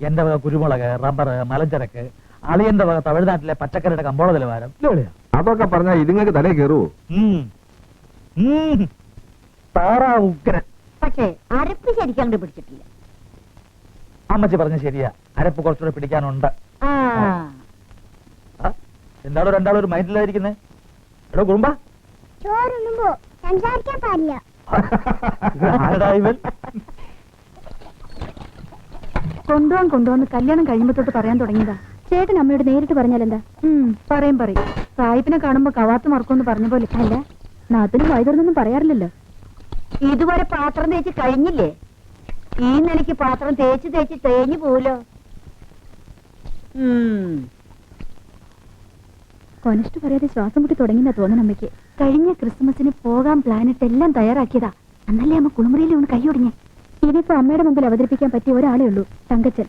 എന്റെ വക കുരുമുളക്, റബ്ബർ, മലഞ്ചരക്ക്, അളിയന്റെ വക തമിഴ്നാട്ടിലെ പച്ചക്കറിയുടെ കമ്പോള നിലവാരം. അതൊക്കെ പറഞ്ഞാൽ ഇതുങ്ങൾക്ക് തലേ കയറുവോ? താറാവ് ഉഗ്രൻ. പക്ഷേ അരപ്പ് ശരിക്കും അങ്ങോട്ട് പിടിച്ചിട്ടില്ല. അമ്മച്ചി പറഞ്ഞ ശരിയാ, അരപ്പ് കുറച്ചുകൂടെ പിടിക്കാനുണ്ട്. എന്താണോ രണ്ടാളും ഒരു മൈൻഡിലായിരിക്കുന്നേ? എടോ കുറുമ്പ, ചോറുണ്ണുമ്പോ സംസാരിക്കാൻ പാടില്ല. ആരടാ ഇവൻ? കൊണ്ടുപോന്ന് കല്യാണം കഴിയുമ്പോ തൊട്ട് പറയാൻ തുടങ്ങിയതാ. ചേട്ടൻ അമ്മയോട് നേരിട്ട് പറഞ്ഞാലെന്താ? പറയും. സാഹിബിനെ കാണുമ്പോ കവാത്ത് മറക്കുമെന്ന് പറഞ്ഞ പോലെ. അല്ല, നാത്തിന് വൈദ്യുതൊന്നും പറയാറില്ലല്ലോ. ഇതുവരെ പാത്രം തേച്ച് കഴിഞ്ഞില്ലേ? ഈ നിലയ്ക്ക് പാത്രം തേച്ച് തേഞ്ഞു പോലോ. കൊനസ്റ്റ് പറയാതെ ശ്വാസം മുട്ടി തുടങ്ങിയെന്നാ തോന്നണം അമ്മയ്ക്ക്. കഴിഞ്ഞ ക്രിസ്മസിന് പോകാൻ പ്ലാനിട്ട് എല്ലാം തയ്യാറാക്കിയതാ. അന്നല്ലേ അമ്മ കുളിമുറിയിൽ ഒന്ന് കൈയൊടിഞ്ഞേ. ഇനിയിപ്പോ അമ്മയുടെ മുമ്പിൽ അവതരിപ്പിക്കാൻ പറ്റിയ ഒരാളേ ഉള്ളൂ, തങ്കച്ചൻ.